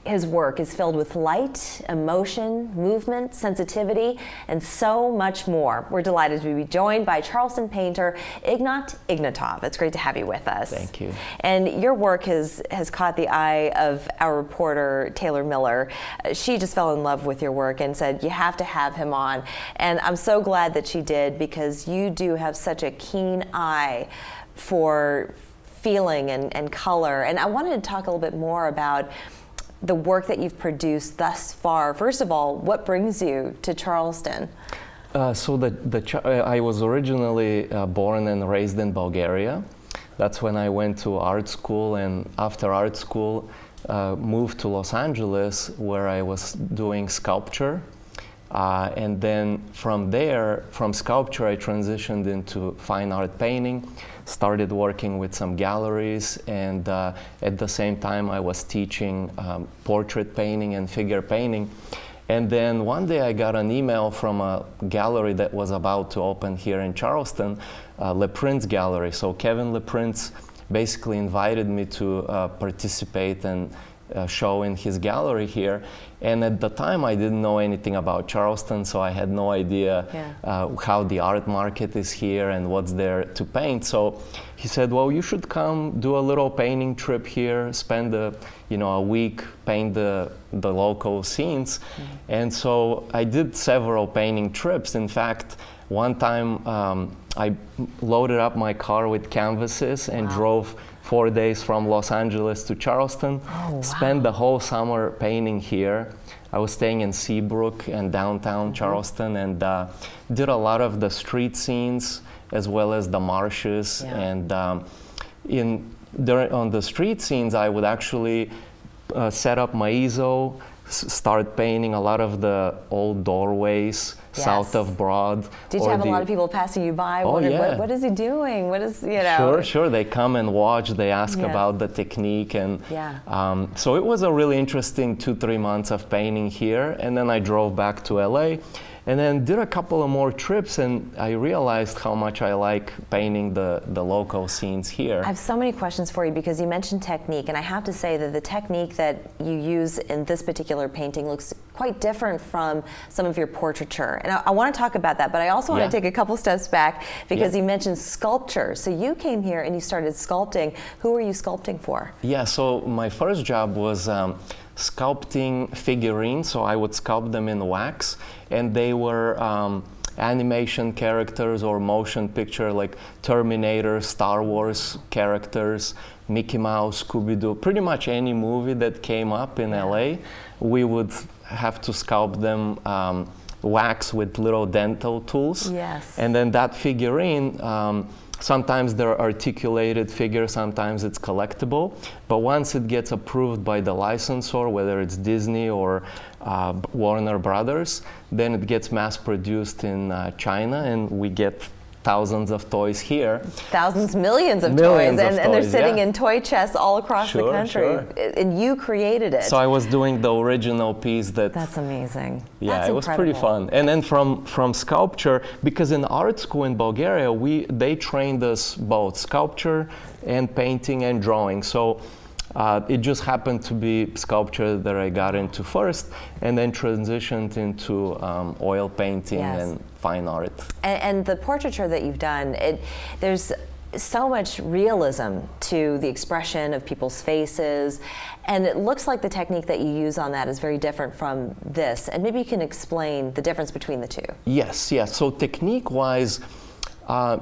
his work is filled with light, emotion, movement, sensitivity, and so much more. We're delighted to be joined by Charleston painter Ignat Ignatov. It's great to have you with us. Thank you. And your work has caught the eye of our reporter, Taylor Miller. She just fell in love with your work and said, you have to have him on. And I'm so glad that she did, because you do have such a keen eye for feeling and color. And I wanted to talk a little bit more about the work that you've produced thus far. First of all, what brings you to Charleston? I was originally born and raised in Bulgaria. That's when I went to art school, and after art school moved to Los Angeles, where I was doing sculpture. And then from there, from sculpture, I transitioned into fine art painting, started working with some galleries, and at the same time I was teaching portrait painting and figure painting. And then one day I got an email from a gallery that was about to open here in Charleston, Le Prince Gallery. So Kevin Le Prince basically invited me to participate and show in his gallery here. And at the time I didn't know anything about Charleston, so I had no idea how the art market is here and what's there to paint. So he said, well, you should come do a little painting trip here, spend a week, paint the local scenes. And so I did several painting trips. In fact, one time I loaded up my car with canvases and drove 4 days from Los Angeles to Charleston, spent the whole summer painting here. I was staying in Seabrook and downtown Charleston, and did a lot of the street scenes as well as the marshes. And on the street scenes, I would actually set up my easel, start painting a lot of the old doorways south of Broad. Did you have a lot of people passing you by? What is he doing? What is, Sure. They come and watch. They ask about the technique. And so it was a really interesting 2-3 months of painting here. And then I drove back to LA. And then did a couple of more trips, and I realized how much I like painting the local scenes here. I have so many questions for you, because you mentioned technique, and I have to say that the technique that you use in this particular painting looks quite different from some of your portraiture. And I want to talk about that, but I also want to take a couple steps back, because you mentioned sculpture. So you came here and you started sculpting. Who were you sculpting for? Yeah, so my first job was sculpting figurines, so I would sculpt them in wax, and they were animation characters or motion picture, like Terminator, Star Wars characters, Mickey Mouse, Scooby-Doo, pretty much any movie that came up in LA, we would have to sculpt them wax with little dental tools. And then that figurine, sometimes they're articulated figures, sometimes it's collectible. But once it gets approved by the licensor, whether it's Disney or Warner Brothers, then it gets mass produced in China, and we get thousands of toys here. Thousands, millions of toys. And they're sitting in toy chests all across the country. And you created it. So I was doing the original piece that... That's amazing. Yeah, it was pretty fun. And then from sculpture, because in art school in Bulgaria, they trained us both sculpture and painting and drawing. So it just happened to be sculpture that I got into first, and then transitioned into oil painting and fine art. And the portraiture that you've done, there's so much realism to the expression of people's faces, and it looks like the technique that you use on that is very different from this. And maybe you can explain the difference between the two. Yes. So technique-wise,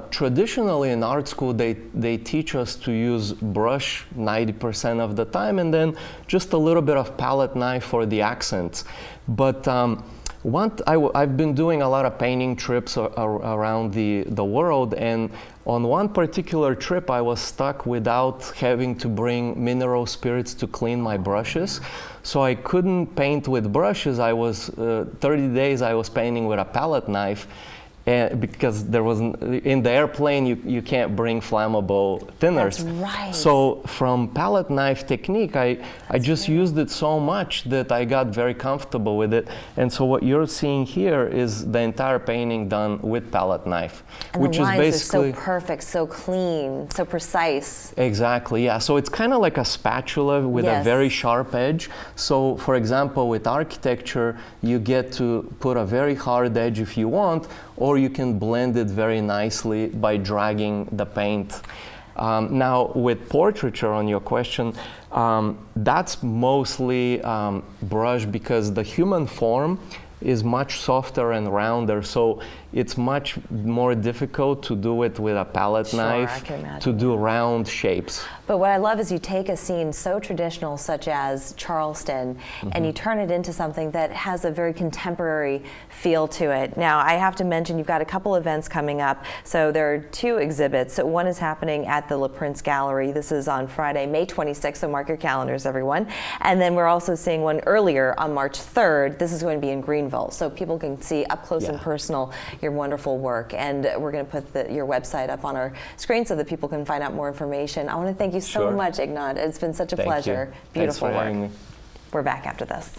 traditionally in art school, they teach us to use brush 90% of the time, and then just a little bit of palette knife for the accents. But I've been doing a lot of painting trips around the world, and on one particular trip I was stuck without having to bring mineral spirits to clean my brushes. So I couldn't paint with brushes. 30 days I was painting with a palette knife. And because there wasn't, in the airplane, you can't bring flammable thinners. That's right. So from palette knife technique, I just used it so much that I got very comfortable with it. And so what you're seeing here is the entire painting done with palette knife, and which the is lines basically are so perfect, so clean, so precise. Exactly, yeah. So it's kind of like a spatula with a very sharp edge. So for example, with architecture, you get to put a very hard edge if you want, or you can blend it very nicely by dragging the paint. Now, with portraiture, on your question, that's mostly brush, because the human form is much softer and rounder, so it's much more difficult to do it with a palette knife, to do round shapes. But what I love is you take a scene so traditional, such as Charleston, and you turn it into something that has a very contemporary feel to it. Now, I have to mention you've got a couple events coming up. So there are 2 exhibits. So one is happening at the Le Prince Gallery. This is on Friday, May 26th, so mark your calendars, everyone. And then we're also seeing one earlier on March 3rd. This is going to be in Greenville, so people can see up close and personal your wonderful work. And we're going to put your website up on our screen so that people can find out more information. I want to thank you so much, Ignat. It's been such a pleasure. Beautiful work. Me. We're back after this.